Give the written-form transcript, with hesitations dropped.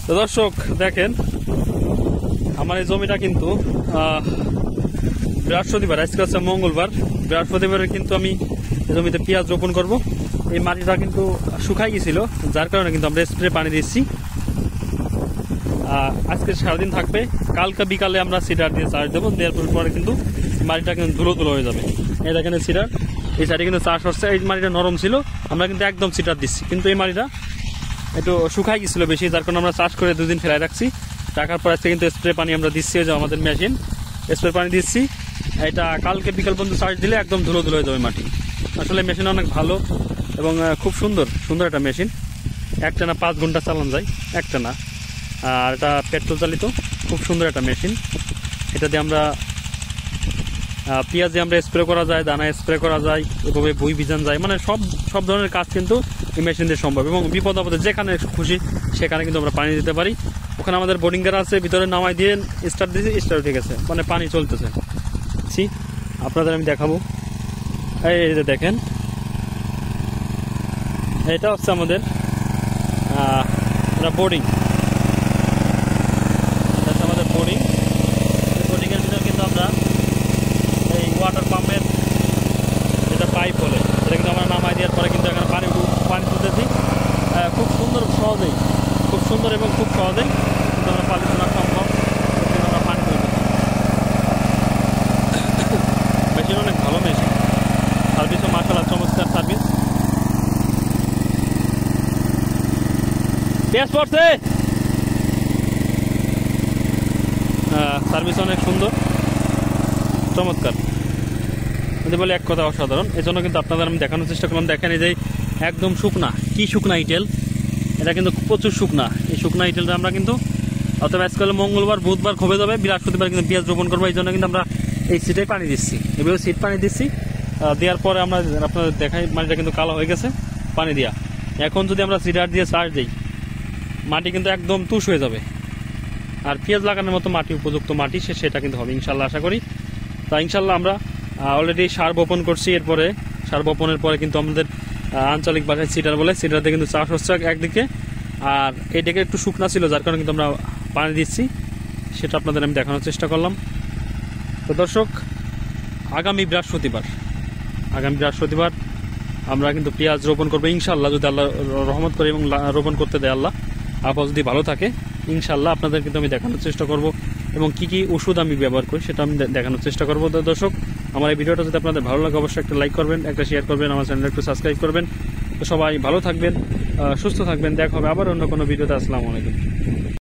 তো দর্শক দেখেন, আমার এই জমিটা কিন্তু বৃহস্পতিবার, আজকে হচ্ছে মঙ্গলবার, বৃহস্পতিবারে কিন্তু আমি এই জমিতে পেঁয়াজ রোপণ করব। এই মাটিটা কিন্তু শুকাই গেছিল, যার কারণে কিন্তু আমরা স্প্রে পানি দিচ্ছি। আজকে সারাদিন থাকবে, কালকে বিকালে আমরা সিডার দিয়ে চাষ দেবো। দেওয়ার পরে কিন্তু মাটিটা কিন্তু ধুলো ধুলো হয়ে যাবে। এই দেখেন সিডার, এই সাইডে কিন্তু চাষ হচ্ছে। এই মাটিটা নরম ছিল, আমরা কিন্তু একদম সিডার দিচ্ছি, কিন্তু এই মাটিটা একটু শুকাই গেছিল বেশি, যার কারণে আমরা চাষ করে 2 দিন ফেলাই রাখছি। রাখার পর আজকে কিন্তু স্প্রে পানি আমরা দিচ্ছি, যে আমাদের মেশিন স্প্রে পানি দিচ্ছি। এটা কালকে বিকাল পর্যন্ত চার্জ দিলে একদম ধুলো ধুলো হয়ে যাবে মাটি। আসলে মেশিন অনেক ভালো এবং খুব সুন্দর সুন্দর একটা মেশিন। একটা না 5 ঘন্টা চালানো যায়, একটা না। আর এটা পেট্রোল চালিত, খুব সুন্দর একটা মেশিন। এটা দিয়ে আমরা পেঁয়াজে আমরা স্প্রে করা যায়, দানা স্প্রে করা যায়, এভাবে বই ভিজান যায়, মানে সব ধরনের কাজ কিন্তু এই মেশিন দিয়ে সম্ভব। এবং বিপদ আপদে যেখানে খুশি সেখানে কিন্তু আমরা পানি দিতে পারি। ওখানে আমাদের বোর্ডিংগার আছে, ভিতরে নামাই দিয়ে স্টার্ট দিয়েছি, স্টার্ট উঠে গেছে, মানে পানি চলতেছে। আপনাদের আমি দেখাবো। এই যে দেখেন, এটা হচ্ছে আমাদের বোর্ডিং, আমাদের বোর্ডিং। বোর্ডিংয়ের ভিতরে কিন্তু আমরা এই ওয়াটার পাম্পের যেটা পাইপ বলে, সেটা কিন্তু আমরা নামাই দেওয়ার পরে কিন্তু এখানে পানি তুলতেছি খুব সুন্দর, সহজেই, খুব সুন্দর এবং খুব সহজেই কিন্তু আমরা পানি তোলা সম্ভব। কিন্তু আমরা পানি তুলতেছি। মেশিন অনেক ভালো মেশিন, সার্ভিসও মাশাআল্লাহ চমৎকার সার্ভিস। পেঁয়াজ পড়ছে, সার্ভিস অনেক সুন্দর চমৎকার, যদি বলে এক কথা অসাধারণ। এই জন্য কিন্তু আপনাদের আমি দেখানোর চেষ্টা করলাম। দেখেন এই যে একদম শুকনা, কি শুকনা ইটেল, এটা কিন্তু প্রচুর শুকনা। এই শুকনা ইটেলটা আমরা কিন্তু অথবা আজকাল মঙ্গলবার বুধবার খোবে যাবে, বৃহস্পতিবার কিন্তু পেঁয়াজ রোপণ করবো। এই জন্য কিন্তু আমরা এই সিটে পানি দিচ্ছি, এভাবে সিট পানি দিচ্ছি। দেওয়ার পরে আমরা আপনাদের দেখাই, মাটিটা কিন্তু কালো হয়ে গেছে পানি দিয়া। এখন যদি আমরা সিডার দিয়ে চার্জ দিই, মাটি কিন্তু একদম তুষ হয়ে যাবে। আর পেঁয়াজ লাগানোর মতো মাটি, উপযুক্ত মাটি সেটা কিন্তু হবে ইনশাল্লাহ, আশা করি। তা ইনশাল্লাহ আমরা অলরেডি সার বপন করছি। এরপরে সার বপনের পরে কিন্তু আমাদের আঞ্চলিক ভাষায় সিডার বলে, সিডার দিয়ে কিন্তু চাষ হচ্ছে একদিকে। আর এইদিকে একটু শুকনা ছিল, যার কারণে কিন্তু আমরা পানি দিচ্ছি, সেটা আপনাদের আমি দেখানোর চেষ্টা করলাম। তো দর্শক, আগামী বৃহস্পতিবার আমরা কিন্তু পেঁয়াজ রোপণ করবো ইনশাল্লাহ, যদি আল্লাহ রহমত করে এবং রোপণ করতে দেয় আল্লাহ, আবহাওয়া যদি ভালো থাকে ইনশাল্লাহ আপনাদের কিন্তু আমি দেখানোর চেষ্টা করব। এবং কি কি ওষুধ আমি ব্যবহার করি সেটা আমি দেখানোর চেষ্টা করবো। তো দর্শক, আমার এই ভিডিওটা যদি আপনাদের ভালো লাগে অবশ্যই একটা লাইক করবেন, একটা শেয়ার করবেন, আমার চ্যানেল একটু সাবস্ক্রাইব করবেন। তো সবাই ভালো থাকবেন, সুস্থ থাকবেন। দেখা হবে আবার অন্য কোনো ভিডিওতে। আসসালামু আলাইকুম।